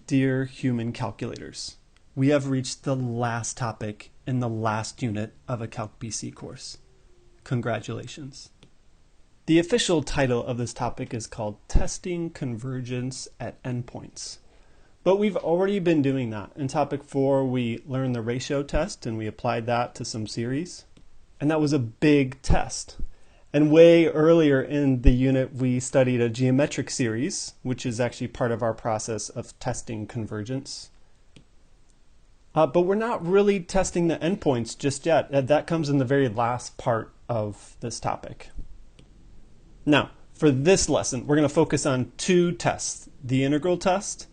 Dear human calculators, we have reached the last topic in the last unit of a CalcBC course. Congratulations. The official title of this topic is called Testing Convergence at Endpoints. But we've already been doing that. In topic 4, we learned the ratio test and we applied that to some series. And that was a big test. And way earlier in the unit, we studied a geometric series, which is actually part of our process of testing convergence. But we're not really testing the endpoints just yet. That comes in the very last part of this topic. Now, for this lesson, we're going to focus on two tests, the integral test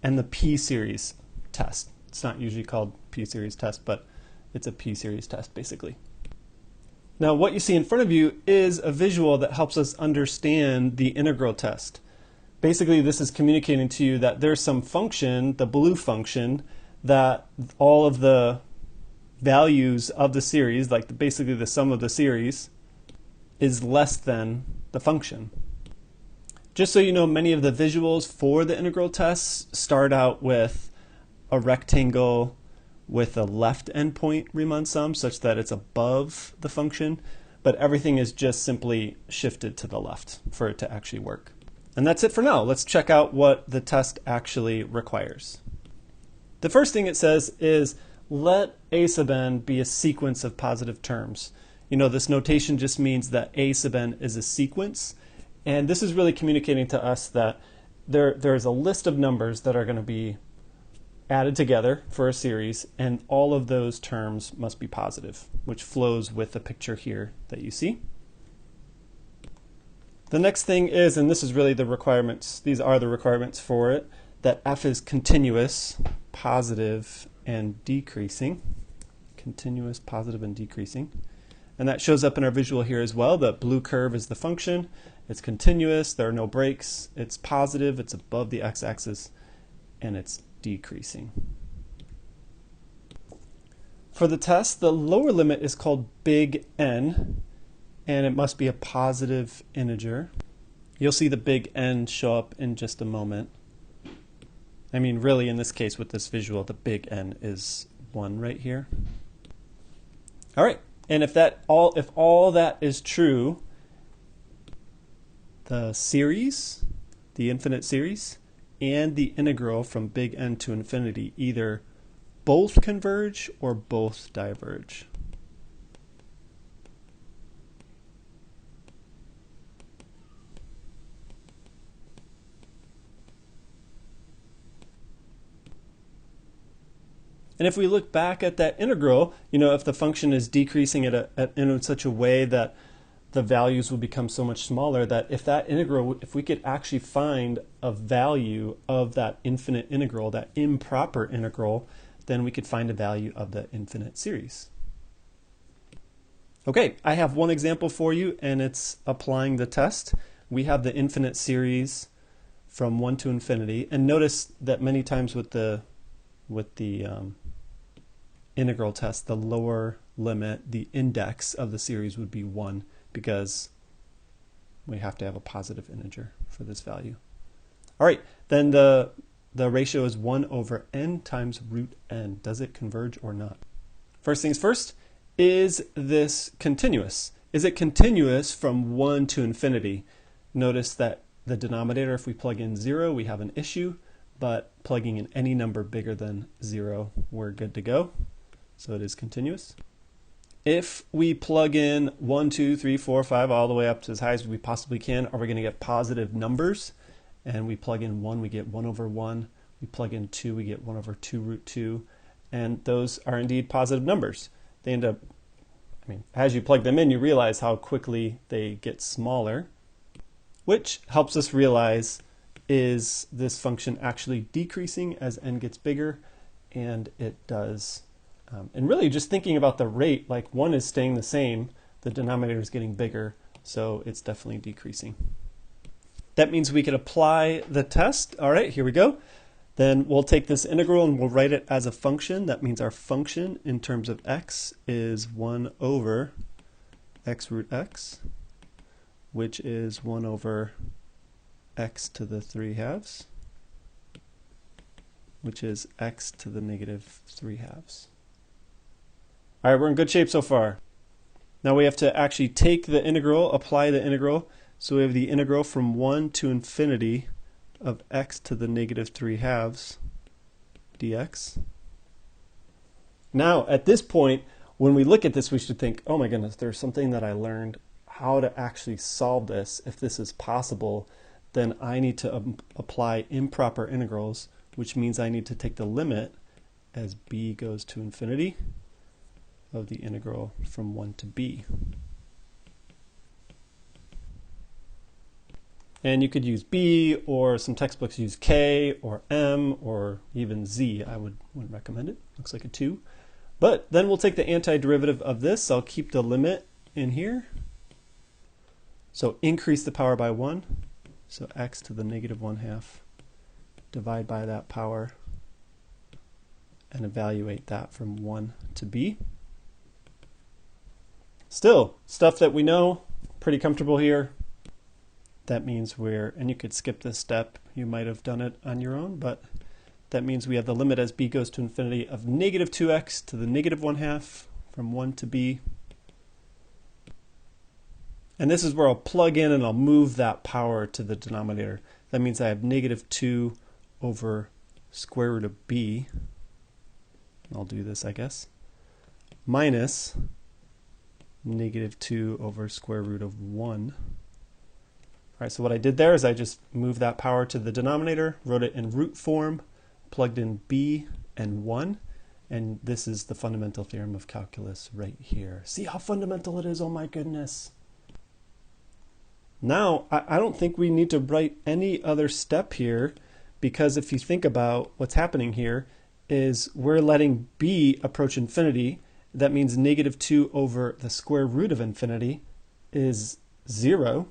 and the P-series test. It's not usually called P-series test, but it's a P-series test, basically. Now, what you see in front of you is a visual that helps us understand the integral test. Basically, this is communicating to you that there's some function, the blue function, that all of the values of the series, like basically the sum of the series, is less than the function. Just so you know, many of the visuals for the integral tests start out with a rectangle with a left endpoint Riemann sum such that it's above the function, but everything is just simply shifted to the left for it to actually work. And that's it for now. Let's check out what the test actually requires. The first thing it says is let a sub n be a sequence of positive terms. You know, this notation just means that a sub n is a sequence, and this is really communicating to us that there's a list of numbers that are going to be added together for a series, and all of those terms must be positive, which flows with the picture here that you see. The next thing is, and this is really the requirements, these are the requirements for it, that f is continuous, positive, and decreasing. Continuous, positive, and decreasing. And that shows up in our visual here as well. The blue curve is the function. It's continuous, there are no breaks, it's positive, it's above the x-axis, and it's decreasing. For the test, the lower limit is called big N, and it must be a positive integer. You'll see the big N show up in just a moment. I mean, really, in this case, with this visual, the big N is 1 right here. All right, and if all that is true, the series, the infinite series, and the integral from big N to infinity either both converge or both diverge. And if we look back at that integral, you know, if the function is decreasing in such a way that the values will become so much smaller, that if that integral, if we could actually find a value of that infinite integral, that improper integral, then we could find a value of the infinite series. Okay, I have one example for you, and it's applying the test. We have the infinite series from 1 to infinity, and notice that many times with the integral test, the lower limit, the index of the series would be 1, because we have to have a positive integer for this value. All right, then the ratio is 1 over n times root n. Does it converge or not? First things first, is this continuous? Is it continuous from 1 to infinity? Notice that the denominator, if we plug in 0, we have an issue, but plugging in any number bigger than 0, we're good to go. So it is continuous. If we plug in 1, 2, 3, 4, 5, all the way up to as high as we possibly can, are we going to get positive numbers? And we plug in 1, we get 1 over 1. We plug in 2, we get 1 over 2 root 2. And those are indeed positive numbers. They end up, I mean, as you plug them in, you realize how quickly they get smaller, which helps us realize, is this function actually decreasing as n gets bigger? And it does. And really just thinking about the rate, like 1 is staying the same, the denominator is getting bigger, so it's definitely decreasing. That means we could apply the test. All right, here we go. Then we'll take this integral and we'll write it as a function. That means our function in terms of x is 1 over x root x, which is 1 over x to the 3 halves. which is x to the negative 3/2. All right, we're in good shape so far. Now we have to actually take the integral, apply the integral. So we have the integral from 1 to infinity of x to the negative 3/2 dx. Now at this point, when we look at this, we should think, oh my goodness, there's something that I learned how to actually solve this. If this is possible, then I need to apply improper integrals, which means I need to take the limit as b goes to infinity of the integral from 1 to b. And you could use b, or some textbooks use k or m or even z. I wouldn't recommend it. Looks like a 2. But then we'll take the antiderivative of this. I'll keep the limit in here. So increase the power by 1. So x to the negative 1/2. Divide by that power and evaluate that from 1 to b. Still, stuff that we know, pretty comfortable here. That means and you could skip this step, you might have done it on your own, but that means we have the limit as b goes to infinity of negative 2x to the negative 1/2 from 1 to b. And this is where I'll plug in and I'll move that power to the denominator. That means I have negative 2 over square root of b. I'll do this, I guess. Minus negative 2 over square root of 1. All right, so what I did there is I just moved that power to the denominator, wrote it in root form, plugged in b and 1, and this is the fundamental theorem of calculus right here. See how fundamental it is? Oh my goodness. Now, I don't think we need to write any other step here, because if you think about what's happening here is we're letting b approach infinity. That means negative 2 over the square root of infinity is 0.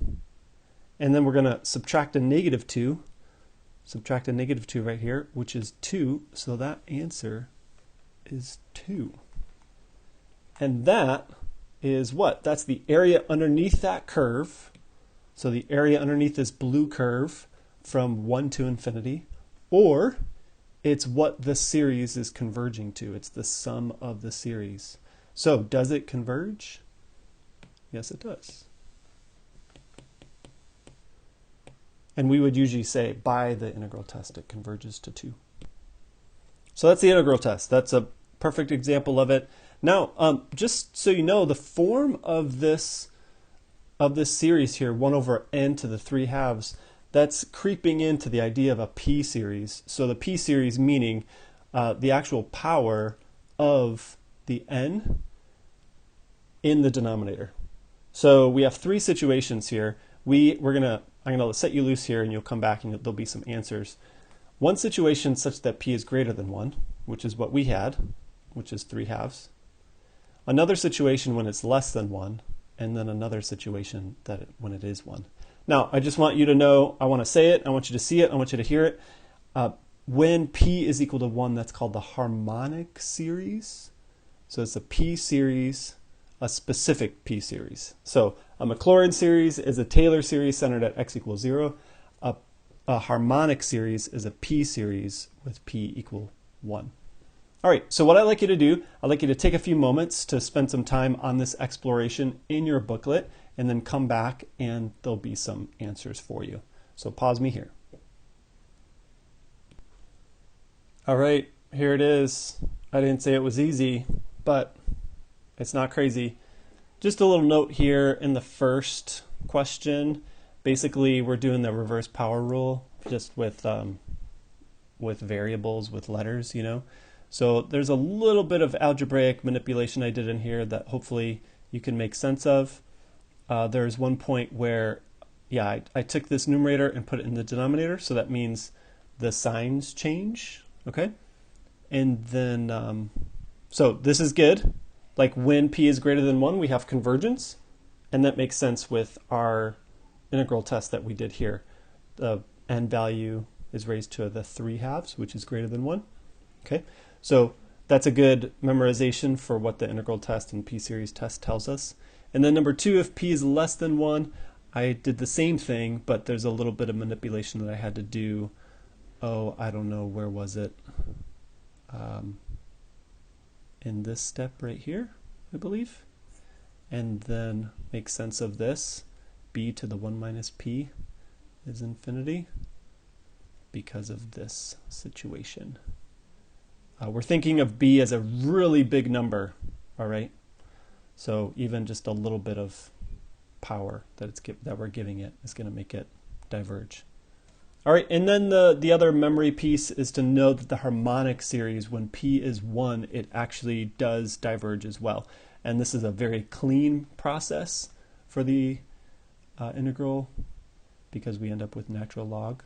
And then we're going to subtract a negative 2. Subtract a negative 2 right here, which is 2. So that answer is 2. And that is what? That's the area underneath that curve. So the area underneath this blue curve from 1 to infinity. Or it's what the series is converging to. It's the sum of the series. So does it converge? Yes, it does. And we would usually say by the integral test it converges to 2. So that's the integral test. That's a perfect example of it. Now, just so you know, the form of this series here, 1 over n to the 3/2, that's creeping into the idea of a p series. So the p series meaning the actual power of the n in the denominator. So we have 3 situations here. I'm gonna set you loose here, and you'll come back and there'll be some answers. One situation such that p is greater than 1, which is what we had, which is 3/2. Another situation when it's less than 1, and then another situation when it is 1. Now, I just want you to know, I want to say it, I want you to see it, I want you to hear it. When p is equal to 1, that's called the harmonic series. So it's a p series, a specific p series. So a Maclaurin series is a Taylor series centered at x equals 0. A harmonic series is a p series with p equal 1. All right, so what I'd like you to do, I'd like you to take a few moments to spend some time on this exploration in your booklet, and then come back and there'll be some answers for you. So pause me here. All right, here it is. I didn't say it was easy, but it's not crazy. Just a little note here in the first question. Basically, we're doing the reverse power rule just with variables, with letters, you know. So there's a little bit of algebraic manipulation I did in here that hopefully you can make sense of. There's one point where, yeah, I took this numerator and put it in the denominator, so that means the signs change, okay? And then, so this is good. Like when p is greater than 1, we have convergence, and that makes sense with our integral test that we did here. The n value is raised to the 3/2, which is greater than 1, okay? So that's a good memorization for what the integral test and p-series test tells us. And then number 2, if p is less than 1, I did the same thing, but there's a little bit of manipulation that I had to do. Oh, I don't know, where was it? in this step right here, I believe, and then make sense of this. B to the 1 minus p is infinity because of this situation. We're thinking of b as a really big number, all right? So even just a little bit of power that we're giving it is going to make it diverge. All right, and then the other memory piece is to know that the harmonic series, when p is 1, it actually does diverge as well. And this is a very clean process for the integral because we end up with natural log.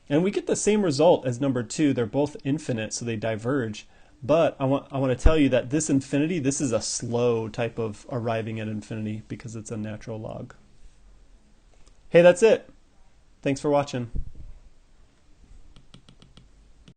And we get the same result as number 2. They're both infinite, so they diverge. But I want to tell you that this infinity, this is a slow type of arriving at infinity because it's a natural log. Hey, that's it. Thanks for watching.